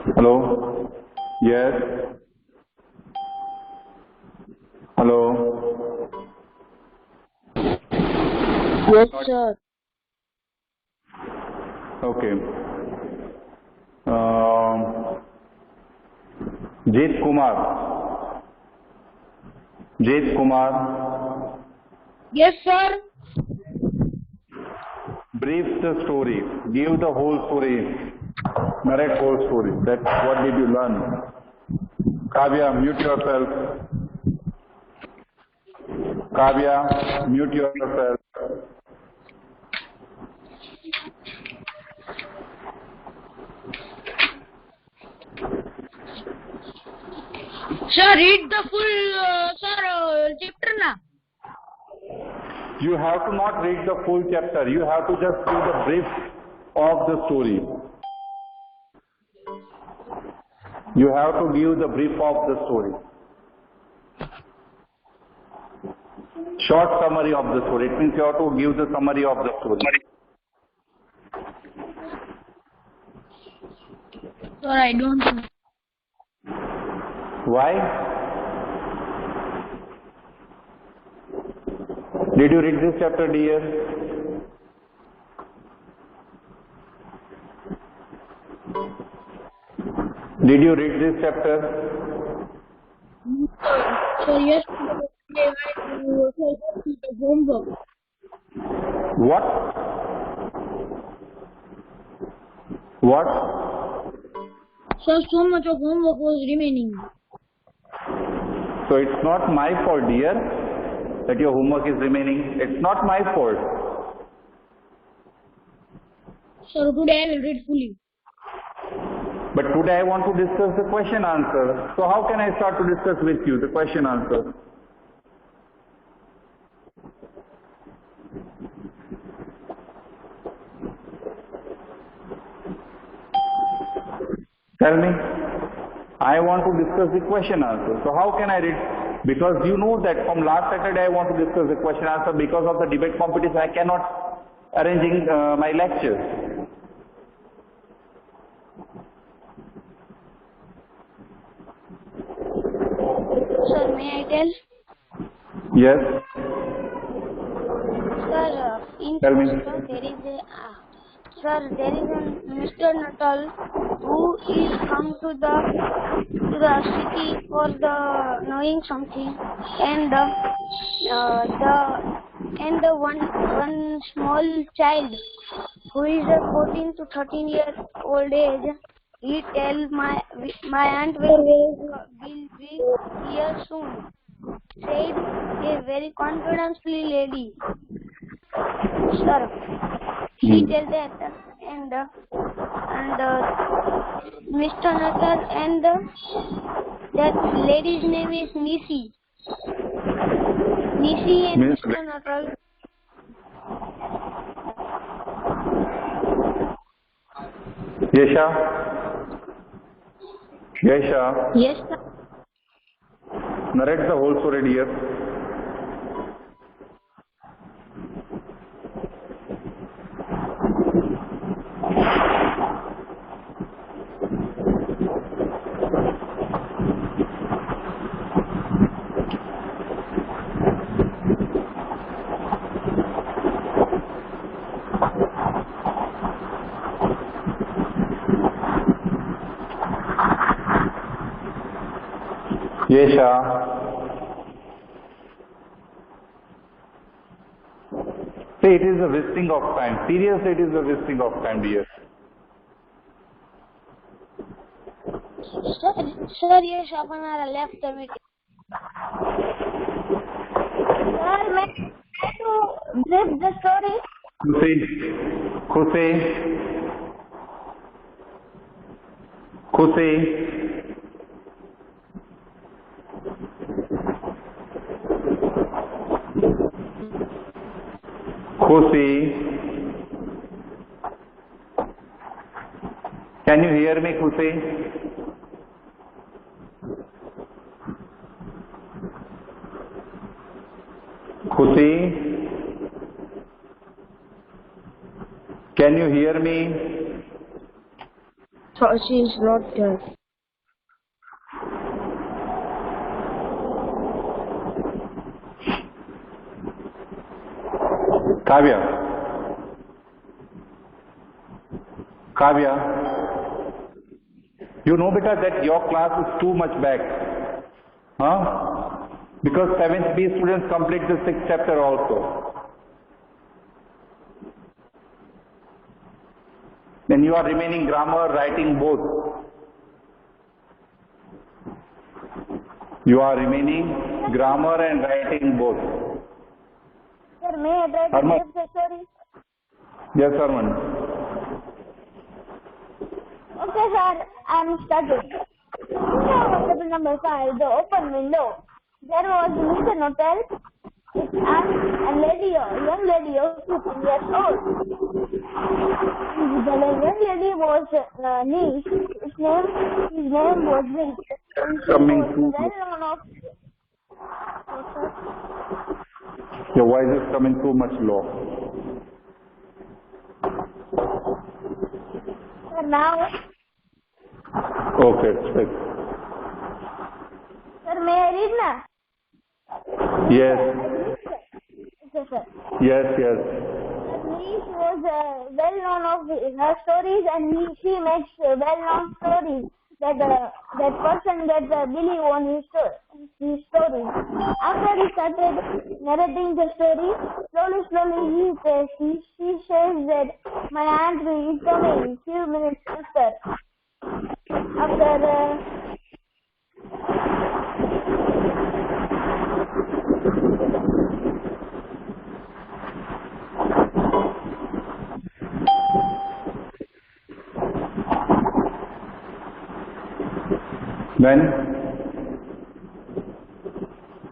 Hello? Yes? Hello? Yes, sir. Okay. Jit Kumar. Jit Kumar. Yes, sir. Brief the story. Give the whole story. Narrate whole story. That's what did you learn? Kavya, mute yourself. Kavya, mute yourself. Sir, read the full, chapter na. You have to not read the full chapter. You have to just give the brief of the story. You have to give the brief of the story. Short summary of the story. It means you have to give the summary of the story. Sir, I don't know. Why? Did you read this chapter, dear? Did you read this chapter? Sir, yesterday I did the homework. What? What? Sir, so much of homework was remaining. So it's not my fault, dear, that your homework is remaining. It's not my fault. Sir, today I will read fully. But today I want to discuss the question answer. So how can I start to discuss with you the question answer? Tell me. I want to discuss the question answer. So how can I read? Because you know that from last Saturday I want to discuss the question answer. Because of the debate competition I cannot arranging my lectures. Sir, may I tell? Yes. Sir, in Tell me. there is a Mr. Nuttall who is come to the city for the knowing something, and the one small child who is a 14 to 13 years old age, he tell my aunt will be here soon. Said a very confidently lady. Sir, he tell that, and Mr. Nuttall, and that lady's name is Nisi. Nisi and Mr. Nuttall. Yesha? Yesha? Yes, sir. Narrate the whole story, dear. Yesha. See, it is a wasting of time. Seriously, it is a wasting of time, dear. Sir, yes, apana left the meeting. Sir, may I to brief the story? Khushi. Can you hear me, Khushi? Khushi? Can you hear me? So she is not there. Kavya. Kavya. You know beta that your class is too much back. Huh? Because 7th B students complete the 6th chapter also. Then you are remaining grammar, writing both. You are remaining grammar and writing both. Sir, may I try to give the story? Yes, Arman. Okay, sir, I am starting. Chapter number 5, the open window. There was Mr. Notel and lady, young lady of 15 years old. The young lady was niece. His name was Will. Your voice is coming too much low. Sir, now. Okay, speak. Sir, may I read now? Yes. Okay, sir. Yes, yes. Her niece was well known of her stories, and she makes well-known stories that that person that Billy won his story. After he started narrating the story, slowly she says that my aunt is coming few minutes after.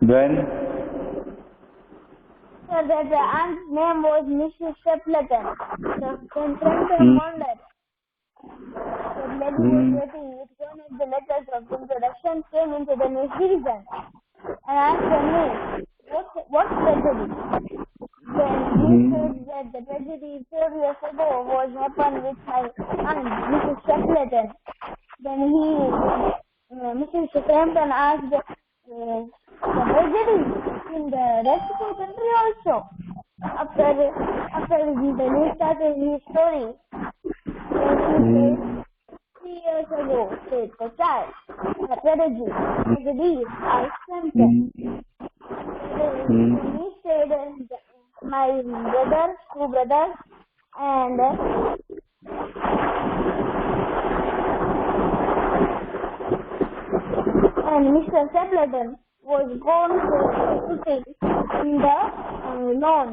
Then? Sir, that the aunt's name was Mrs. Stapleton. The Trenton wondered. The lady was waiting with one of the letters of introduction came into the news division and asked her name, what tragedy? Then he said that the tragedy 4 years ago was happened with my aunt, Mrs. Stapleton. Then Mrs. Stapleton asked the tragedy in the rest of the country also. After the news started his story, then he said, 3 years ago, said the child, the tragedy, I Hampton. He said, my brothers, 2 brothers, and Mr. Stapleton was born to sitting in the lawn,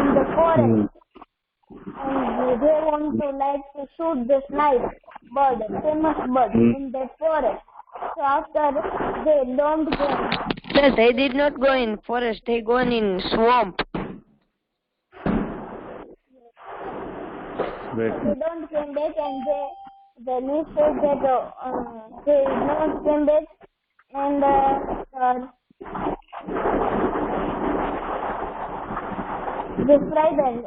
in the forest, and they want to shoot the snipe bird, famous bird, in the forest. So after they don't go. Sir, they did not go in forest, they go in swamp. They don't come back, and the news said that they don't come back, and they frightened.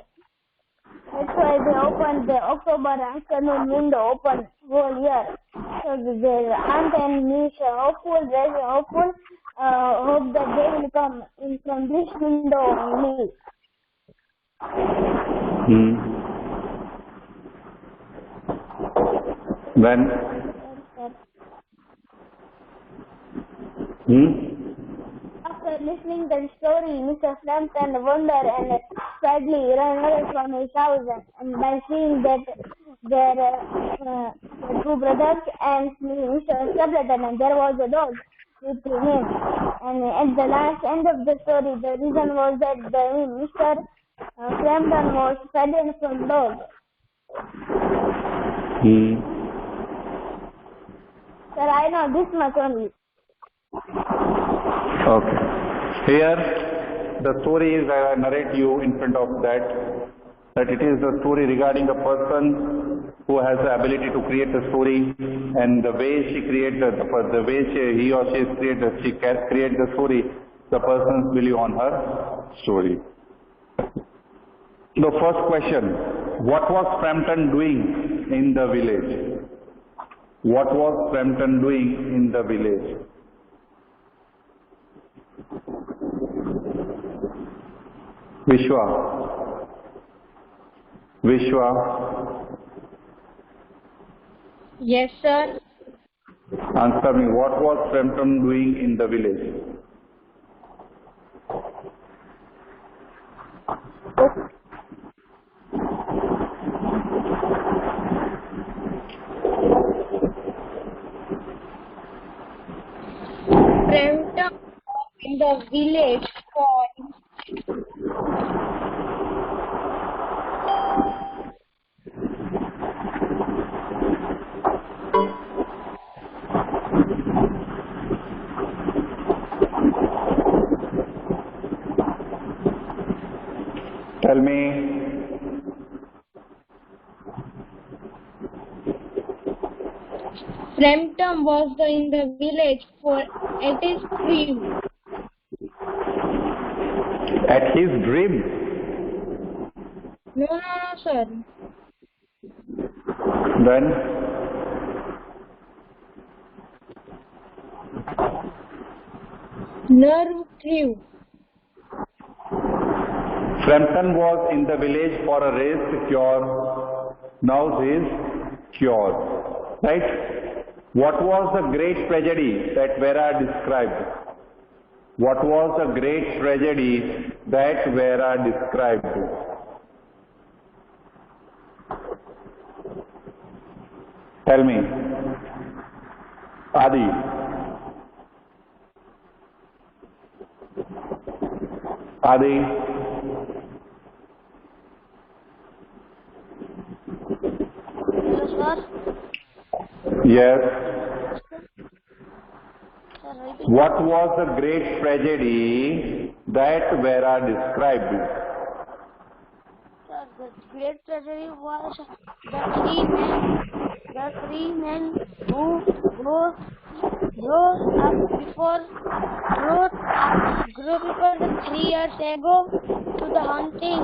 That's why they opened the October afternoon window open whole year. So the aunt and niece are hopeful, hope that they will come in from this window only. When? After listening to the story, Mr. Frampton wondered and sadly ran away from his house, and by seeing that their 2 brothers and Mr. Stapleton, and there was a dog with him. And at the last end of the story, the reason was that Mr. Frampton was frightened from dog. Sir, I know this much only. Okay. Here, the story is, I narrate you in front of that it is the story regarding a person who has the ability to create a story, and the way she creates the way he or she can create the story, the person's believe on her story. The first question, what was Frampton doing in the village? What was Frampton doing in the village? Vishwa. Vishwa. Yes, sir. Answer me. What was Frampton doing in the village? Frampton in the village for Tell me. Frampton was in the village for at his dream. At his dream. No, sir. Then Nerve crew. Frampton was in the village for a race cure. Now he is cured. Right? What was the great tragedy that Vera described? What was the great tragedy that Vera described? Tell me. Adi. Adi. Hello, sir. Yes. Sir, repeat. What was the great tragedy that Vera described? Sir, the great tragedy was the three men who grew up the 3 years ago to the hunting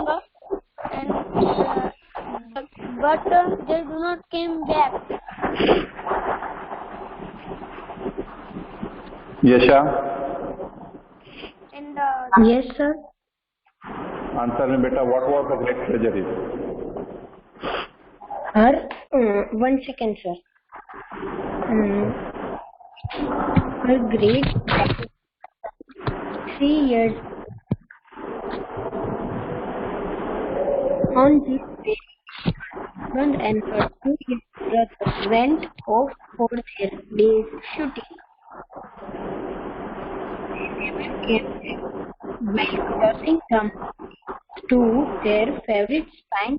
and but they do not came back. Yasha? And Yes, sir. Answer me, beta. What was the great tragedy? Sir, 1 second, sir. A great 3 years on this day, husband and her 2 young brothers went off for their day's shooting. They came back while crossing the to their favorite spine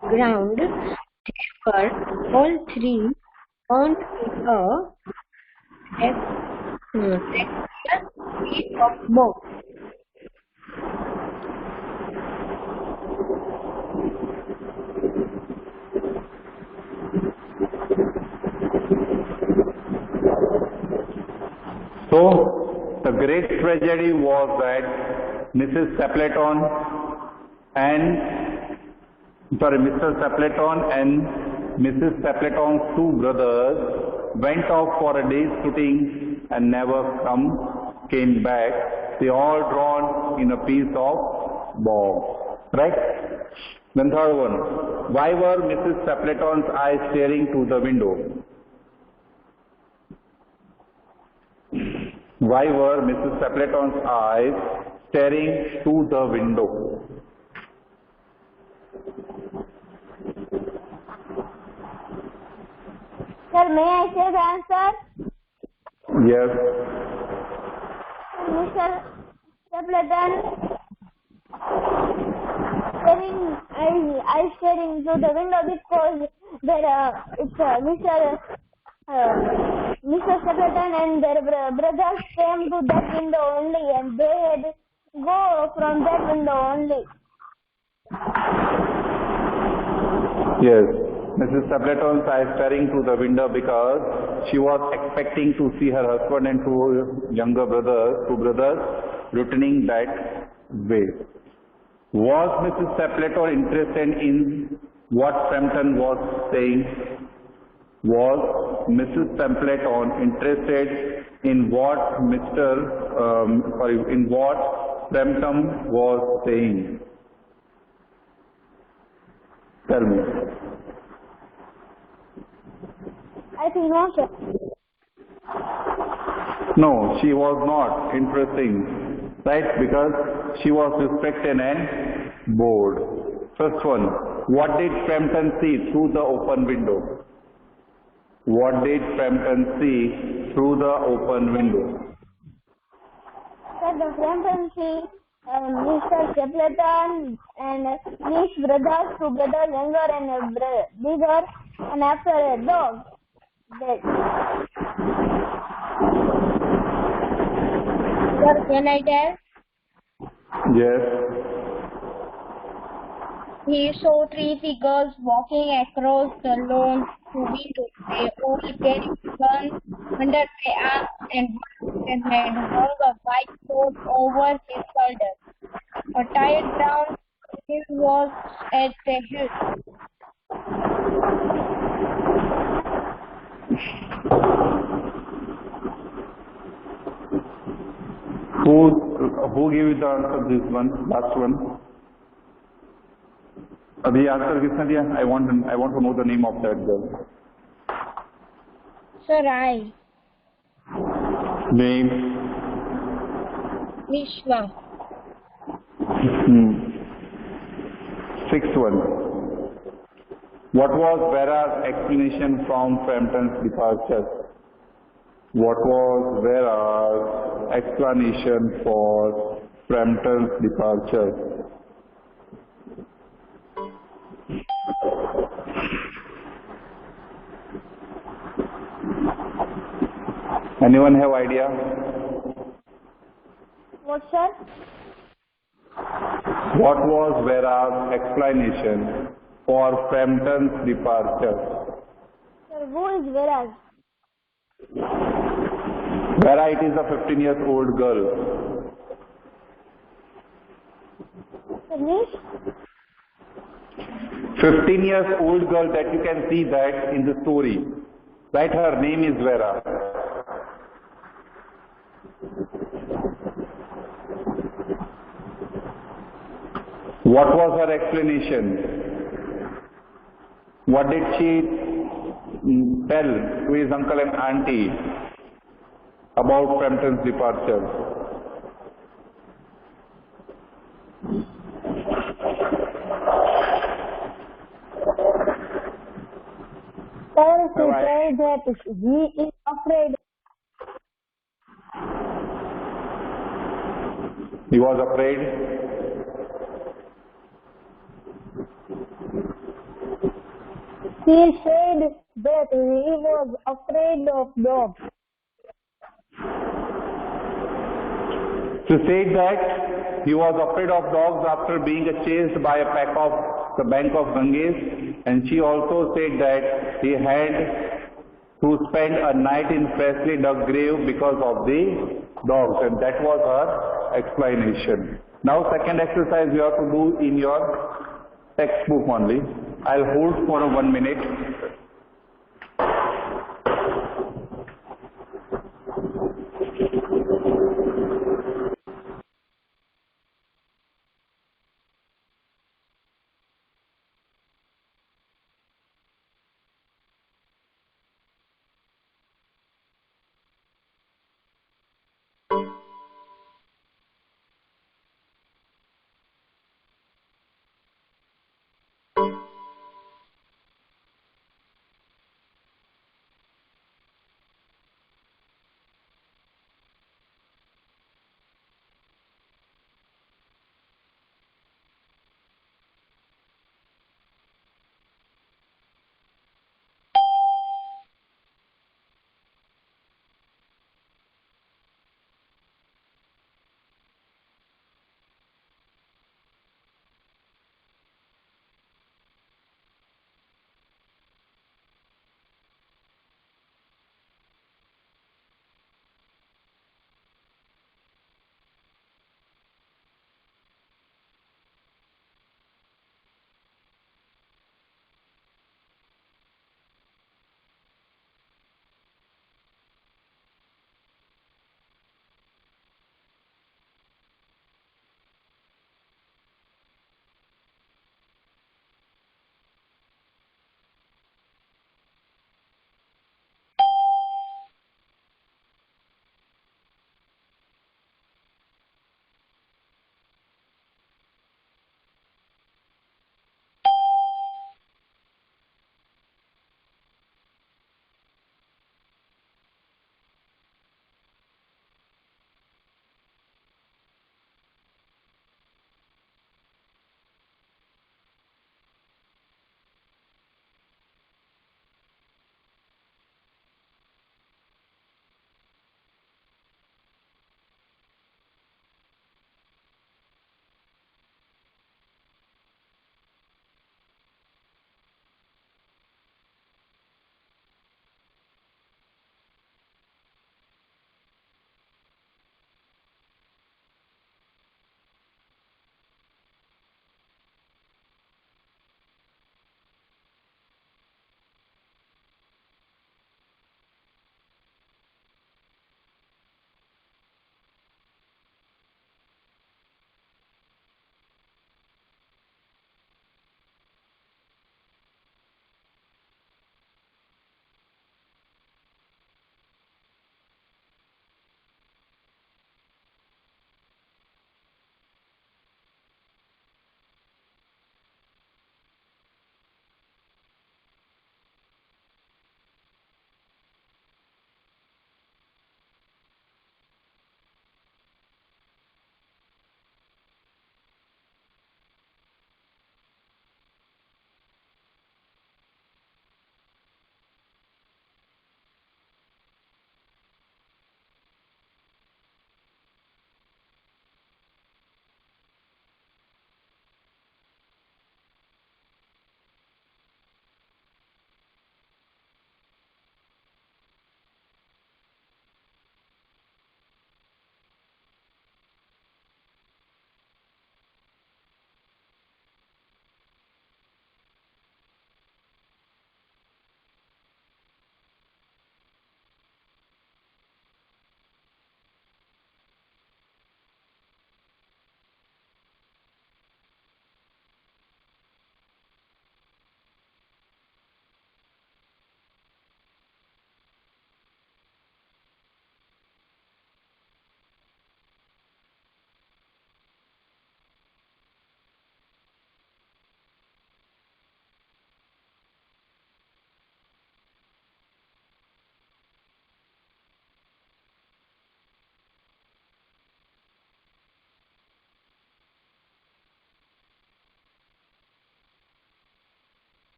ground. They were all three on a textual piece of bow. So, the great tragedy was that Mrs. Stapleton Mr. Stapleton and Mrs. Stapleton's 2 brothers went off for a day's shooting and never came back. They all drowned in a piece of bog. Right? Then third one. Why were Mrs. Stapleton's eyes staring to the window? Why were Mrs. Stapleton's eyes staring to the window? sir, may I say the answer? Yes. Mr. Stapleton staring to the window because Mr. Stapleton and their brothers came to that window only and they had go from that window only. Yes. Mrs. Stapleton's eyes staring to the window because she was expecting to see her husband and 2 younger brothers, 2 brothers, returning that way. Was Mrs. Stapleton interested in what Frampton was saying? Was Mrs. Templeton interested in what in what Frampton was saying? Tell me. I think no, sir. No, she was not interesting, right? Because she was distracted and bored. First one, what did Frampton see through the open window? What did Frampton see through the open window? Sir, the Frampton see Mr. Stapleton and his brothers, two brothers, younger and bigger, and after a dog. That. Sir, can I tell? Yes. He saw three figures walking across the lawn to window. They all carried guns under their arms, and one had hung a white coat over his shoulders. A tired brown hill was at the head. Who gave you the answer? This one, last one. अभी answer किसने दिया? I want to know the name of that girl. Sir, I. Name. Vishwa. Sixth one. What was Vera's explanation from Frampton's departure? What was Vera's explanation for Frampton's departure? Anyone have idea? What, sir? What was Vera's explanation for Frampton's departure? Sir, who is Veraz? Vera, it is a 15-year-old girl. Sir, Miss? 15-year-old girl that you can see that in the story. Right, her name is Vera. What was her explanation? What did she tell to his uncle and auntie about Frampton's departure? Sir, she said that he is afraid. He was afraid. He said that he was afraid of dogs. She said that he was afraid of dogs after being chased by a pack of the bank of Ganges, and she also said that he had to spend a night in freshly dug grave because of the dogs, and that was her explanation. Now second exercise you have to do in your textbook only. I'll hold for 1 minute.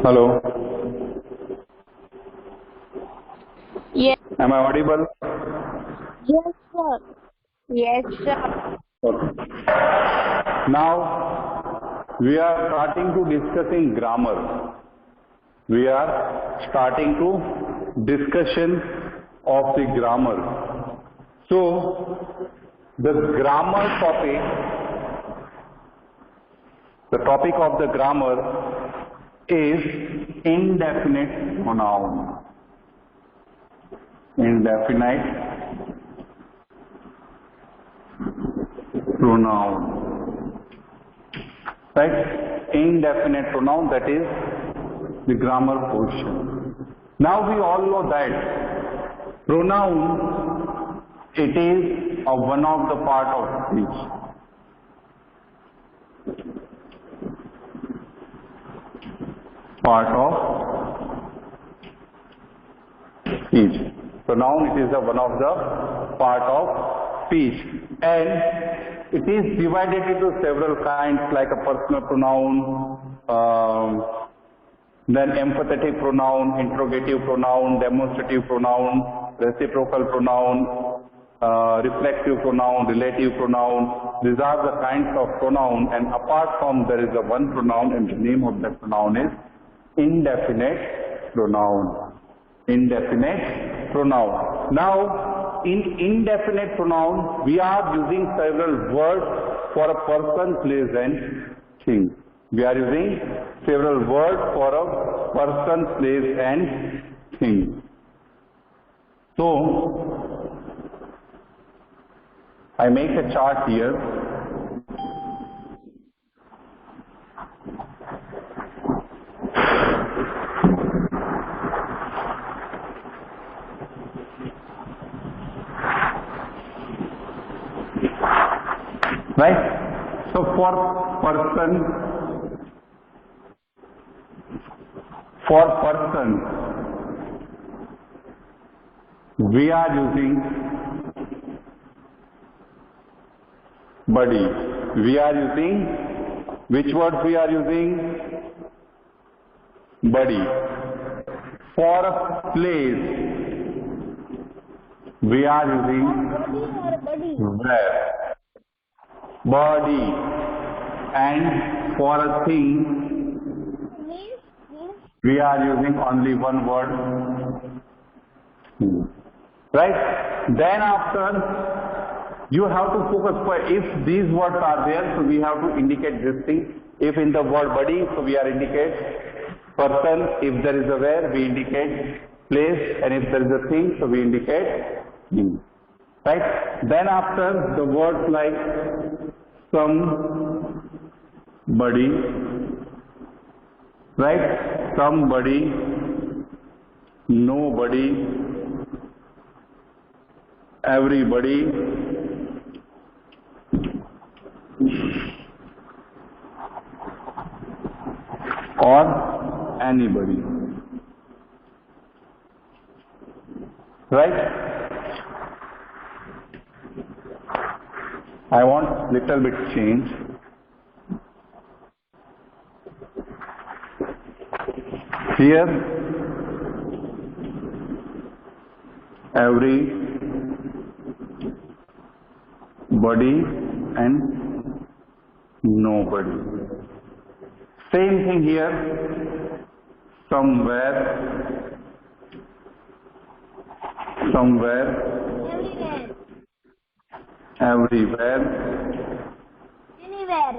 Hello. Yes. Am I audible? Yes, sir. Yes, sir. Okay. Now we are starting to discussing grammar. We are starting to discussion of the grammar. So the grammar topic of the grammar is indefinite pronoun. Indefinite pronoun. Right? Indefinite pronoun, that is the grammar portion. Now we all know that pronoun, it is one of the part of speech. Part of speech. Pronoun, it is one of the part of speech, and it is divided into several kinds, like a personal pronoun, then empathetic pronoun, interrogative pronoun, demonstrative pronoun, reciprocal pronoun, reflexive pronoun, relative pronoun. These are the kinds of pronoun, and apart from there is a one pronoun, and the name of that pronoun is indefinite pronoun. Indefinite pronoun. Now, in indefinite pronoun, we are using several words for a person, place, and thing. We are using several words for a person, place, and thing. So, I make a chart here. Right? So for person, we are using body. We are using, which words we are using? Body. For a place, we are using where. Body. And for a thing, we are using only one word. Right? Then after, you have to focus for if these words are there, so we have to indicate this thing. If in the word body, so we are indicate person. If there is a where, we indicate place. And if there is a thing, so we indicate thing. Right? Then after, the words like somebody, right? Somebody, nobody, everybody, or anybody. Right? I want little bit change. Here, every body and nobody. Same thing here. Somewhere, everywhere, Anywhere.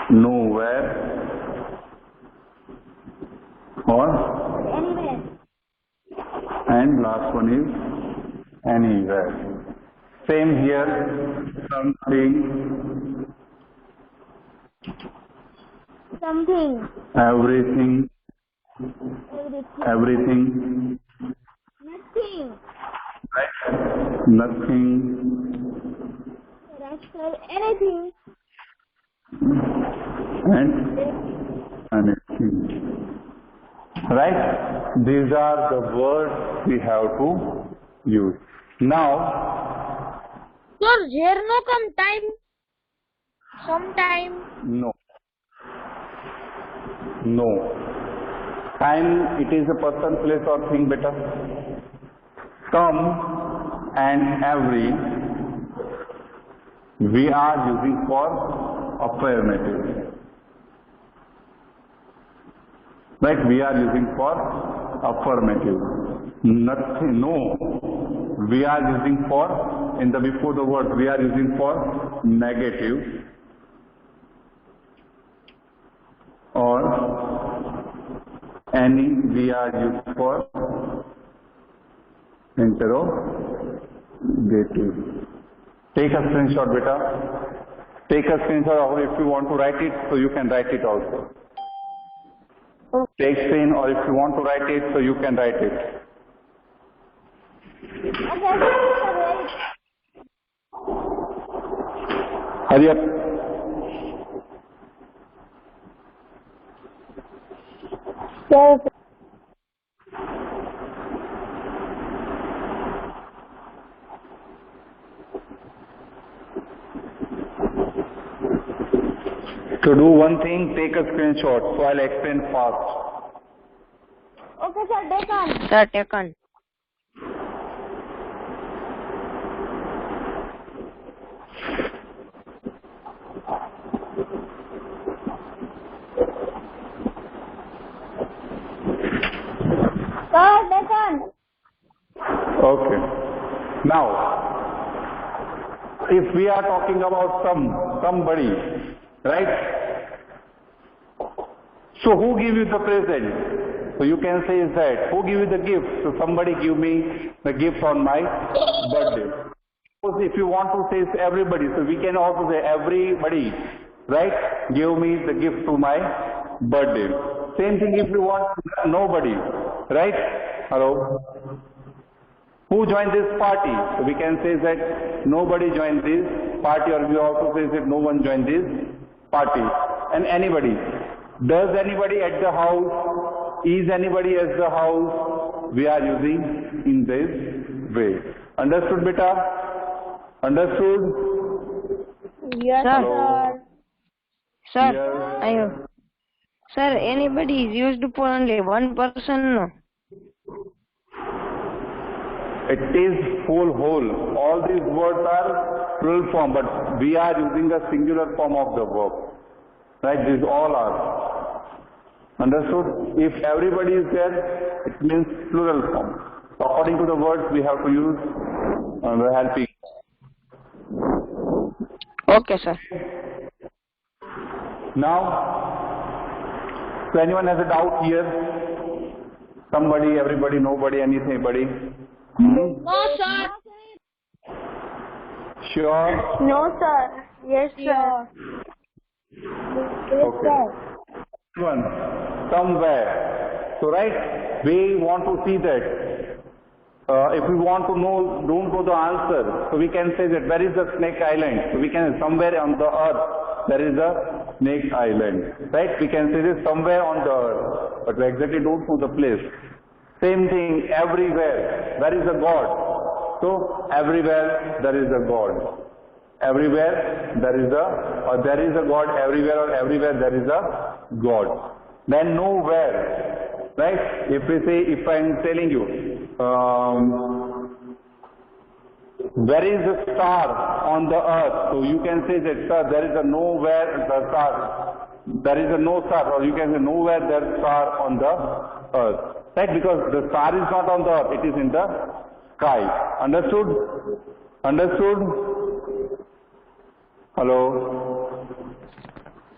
nowhere, or Anywhere. and last one is anywhere. Same here. Something, Something. everything, Everything. Nothing. right? Nothing, Rascal. Anything. and anything. Right? These are the words we have to use. Now, Sir, there no come time. Sometime. no. No. Time, it is a person, place or thing, beta. Come and every we are using for affirmative. Right? We are using for affirmative. Nothing, no. We are using for, in the before the word, we are using for negative. Or any we are used for interrogative. Take a screenshot, beta. Take a screenshot, or if you want to write it, so you can write it also. Take screen, or if you want to write it, so you can write it. Hurry up. Yes. To do one thing, take a screenshot, so I'll explain fast. Okay, sir, taken. Sir, taken. Sir, taken. Okay. Now, if we are talking about somebody, right? So who give you the present? So you can say is that, who give you the gift? So somebody give me the gift on my birthday. Suppose if you want to say everybody, so we can also say everybody, right? Give me the gift to my birthday. Same thing if you want nobody, right? Hello? Who joined this party? So we can say that nobody joined this party, or we also say that no one joined this party. And anybody. Does anybody at the house? Is anybody at the house? We are using in this way. Understood, beta? Understood? Yes, Hello? sir. Yes. I have. Sir, anybody is used for only one person, no? It is whole. All these words are plural form, but we are using a singular form of the verb. Right? These all are. Understood? If everybody is there, it means plural form. So according to the words, we have to use the helping. Okay, sir. Now, so anyone has a doubt here? Somebody, everybody, nobody, anything, buddy? No, sir. Sure? No, sir. Yes, sir. Okay. One, somewhere. So right, we want to see that. If we want to know, don't know the answer. So we can say that where is the Snake Island? So we can say somewhere on the earth there is a Snake Island. Right? We can say this somewhere on the earth, but we exactly don't know the place. Same thing everywhere. Where is a God? So everywhere there is a God. Everywhere there is a God everywhere, or everywhere there is a God. Then nowhere, right? If we say, if I am telling you, where is the star on the earth? So you can say that, sir, there is a nowhere the star. There is a no star, or you can say nowhere there is star on the earth. Right? Because the star is not on the earth, it is in the sky. Understood? Understood? Hello?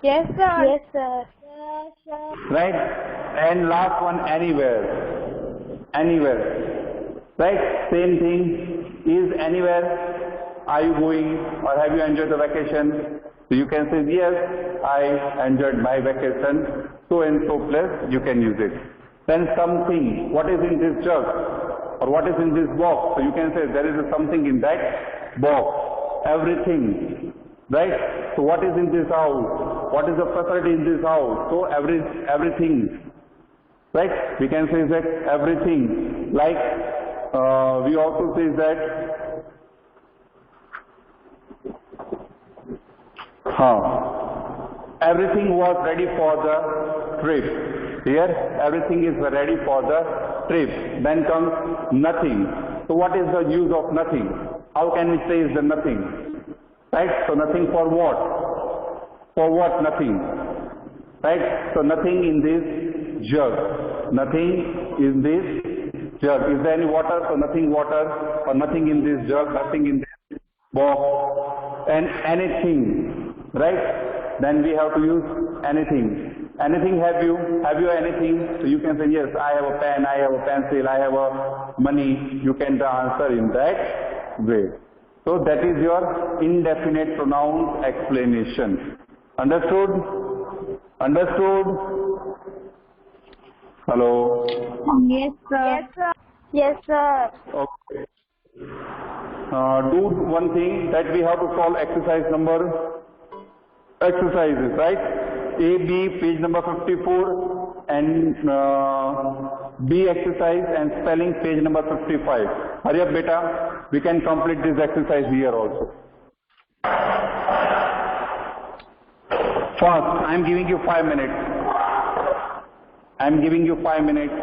Yes, sir. Yes, sir. Right? And last one, anywhere. Anywhere. Right? Same thing. Is anywhere. Are you going, or have you enjoyed the vacation? So you can say, yes, I enjoyed my vacation. So and so place, you can use it. Then something. What is in this jug? Or what is in this box? So you can say, there is something in that box. Everything. Right? So what is in this house? What is the facility in this house? So everything. Right? We can say that everything. Like we also say that everything was ready for the trip. Here, everything is ready for the trip. Then comes nothing. So what is the use of nothing? How can we say is the nothing? Right? So nothing for what? For what nothing? Right? So nothing in this jug. Nothing in this jug. Is there any water? So nothing water, or nothing in this jug, nothing in this box, and anything. Right? Then we have to use anything. Anything have you? Have you anything? So you can say, yes, I have a pen, I have a pencil, I have a money. You can answer in that way. So that is your indefinite pronoun explanation. Understood? Understood? Hello? Yes, sir. Yes, sir. Yes, sir. Okay. Do one thing, that we have to solve exercises, right? A, B, page number 54, and B exercise and spelling, page number 55. Hurry up, beta. We can complete this exercise here also. First, I am giving you 5 minutes. I am giving you 5 minutes.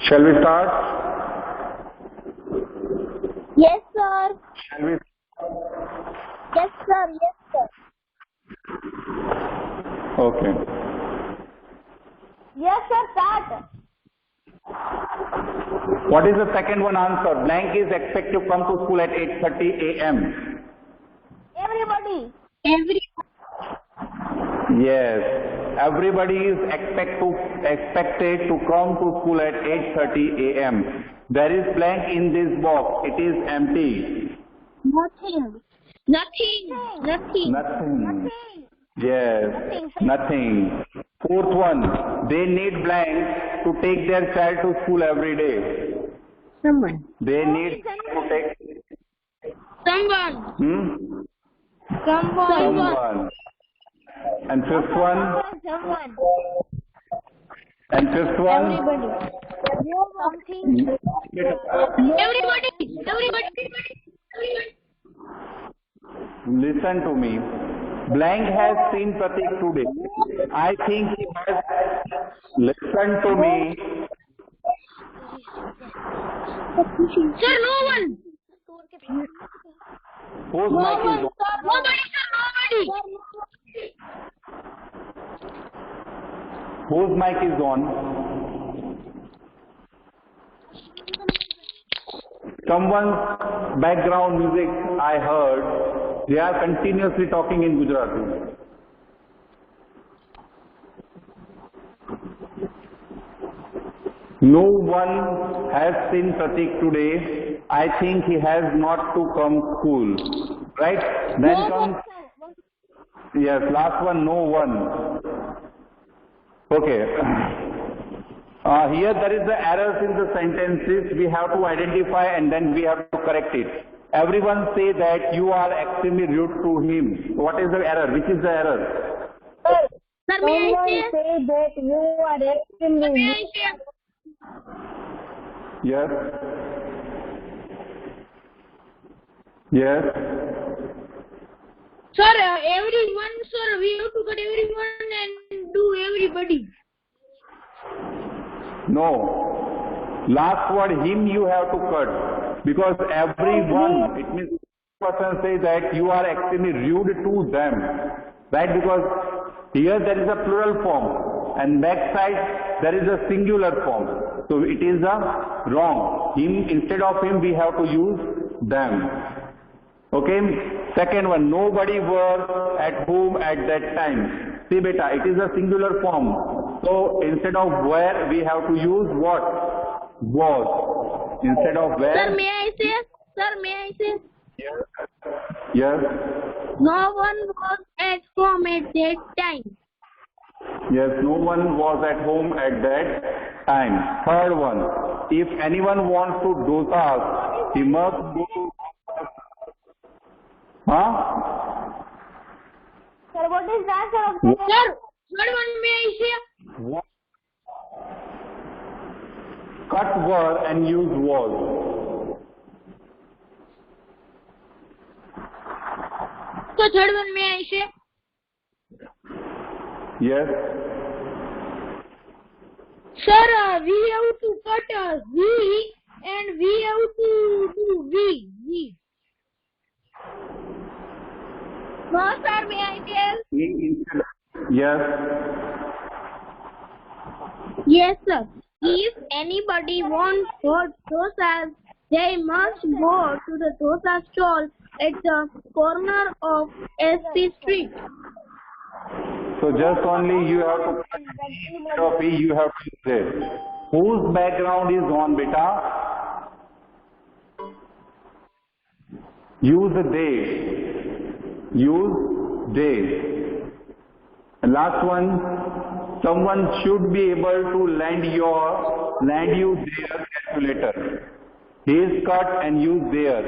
Shall we start? Yes, sir. Shall we? Yes, sir. Yes, sir. Okay. Yes, sir. Start. What is the second one answer? Blank is expected to come to school at 8:30 a.m. Everybody. Yes. Everybody is expected to come to school at 8:30 a.m. There is blank in this box. It is empty. Nothing. Nothing. Yes. Nothing. Fourth one. They need blank to take their child to school every day. Someone. They need to take. Someone. Someone. And fifth one. Someone. And fifth one. Everybody. Something. Everybody. Listen to me. Blank has seen Pratik today. I think he has. Listen to me. Sir, no one. Whose mic is on? Nobody, sir, nobody. Whose mic is on? Someone's background music I heard. They are continuously talking in Gujarati. No one has seen Pratik today. I think he has not to come school. Right? Then comes, yes, last one, no one. Okay. Here there is the errors in the sentences. We have to identify and then we have to correct it. everyone say that you are extremely rude to him. What is the error? Which is the error? Sir, may I say that you are extremely rude? Yes. Yes. Sir, everyone, sir, we have to cut everyone and do everybody. No. Last word him you have to cut. Because everyone, it means person say that you are extremely rude to them. Right? Because here there is a plural form and back side there is a singular form. So it is a wrong. Him, instead of him we have to use them. Okay. Second one, nobody were at home at that time. See beta, it is a singular form. So instead of where we have to use what? Was. Instead of where. Sir, may I say? Sir, may I say? Yes. Yes. No one was at home at that time. Yes, no one was at home at that time. Third one, if anyone wants to dosa, he must go to. Huh? Sir, what is the answer of the Sir, third one may I say? What? Cut were and use was. So third one may I say? Yes. Sir, we have to cut we and we have to do we. No, sir, may I tell? Yes. Yes, sir. If anybody wants hot dosas, they must go to the dosa stall at the corner of SP Street. So just only you have to cut instead of he, you have to say. Whose background is on, beta? Use they. Use they. And last one, someone should be able to lend you their calculator. His cut and use their.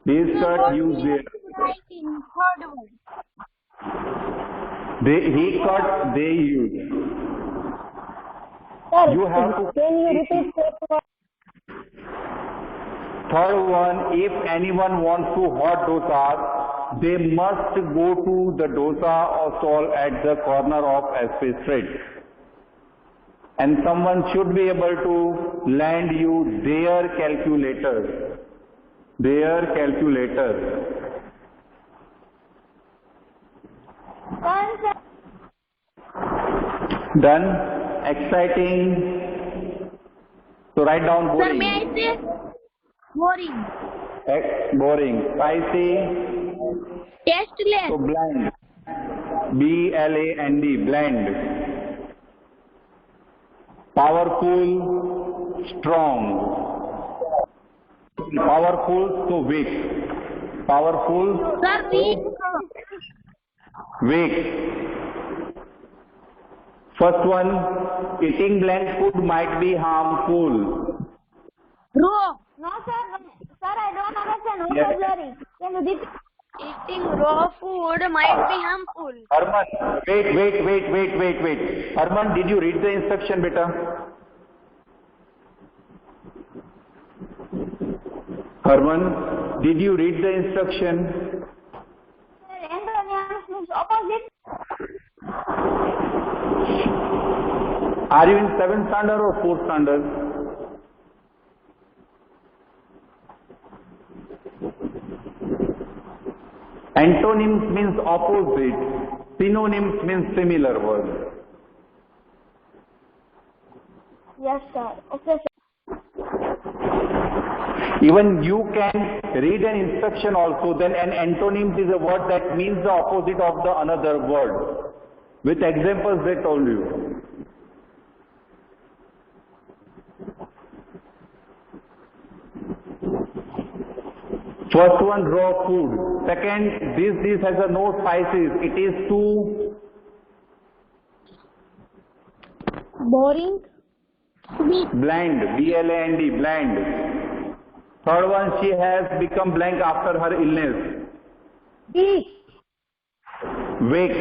His cut, use their. He cut, they use. Sir, You have to. can you repeat that? Third one, if anyone wants to hot dosa, they must go to the dosa or stall at the corner of SP Street. And someone should be able to lend you their calculator. Their calculator. Done? Exciting. So write down boring. Sir, may I say? Boring. Boring. Spicy. Tasteless. So bland. B-L-A-N-D. Bland. Powerful. Strong. Powerful. So weak. Powerful. Sir, weak. Weak. First one, eating bland food might be harmful. Raw. No, sir. Sir, I don't understand Yes. vocabulary. Can you repeat? Eating raw food might be harmful. Herman, wait. Herman, did you read the instruction, beta? Herman, did you read the instruction? Sir, antonyms means opposite. Are you in 7th standard or 4th standard? Antonyms means opposite. Synonyms means similar words. Yes, sir. Okay, sir. Even you can read an instruction also, then an antonym is a word that means the opposite of the another word. With examples they told you. First one, raw food. Second, this has a no spices. It is too Boring. Sweet. bland. B-L-A-N-D, bland. Third one, she has become blank after her illness. B. Weak.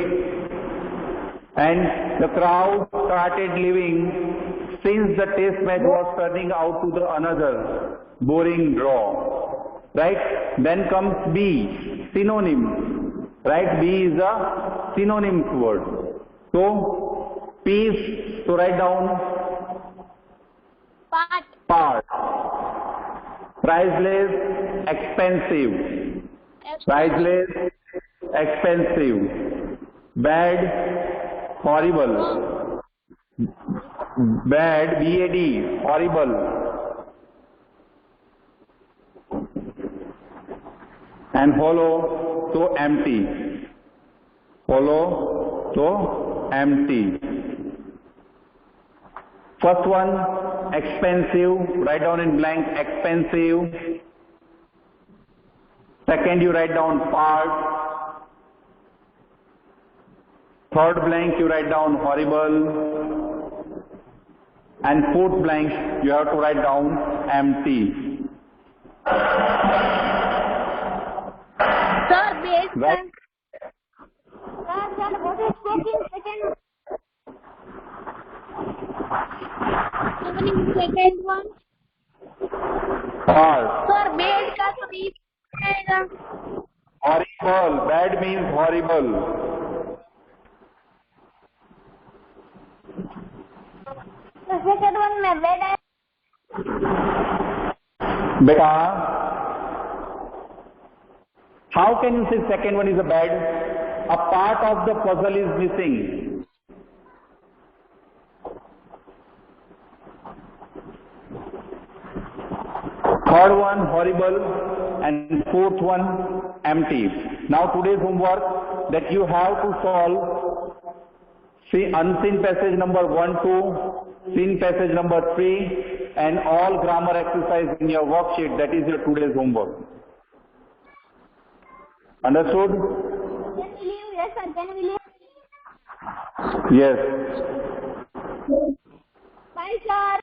And the crowd started leaving since the test match was turning out to the another boring draw. Right? Then comes B, synonym. Right? B is a synonyms word. So, piece, to write down Part. Priceless, expensive. Priceless, expensive. Bad, horrible. Bad, B-A-D, horrible. And hollow, so empty. Hollow, so empty. First one, expensive. Write down in blank, expensive. Second, you write down part. Third blank, you write down horrible. And fourth blank, you have to write down empty. Sir, base. Right? Sir, what is second? Second one. Part. Sir, base का तो नहीं आएगा. Horrible. Bad means horrible. The second one में bad है. Beta, how can you say second one is a bad? A part of the puzzle is missing. Third one, horrible, and fourth one, empty. Now today's homework, that you have to solve unseen passage number 1, 2, seen passage number 3, and all grammar exercise in your worksheet. That is your today's homework. Understood? Can we leave? Yes, sir. Can we leave? Yes. Bye, sir.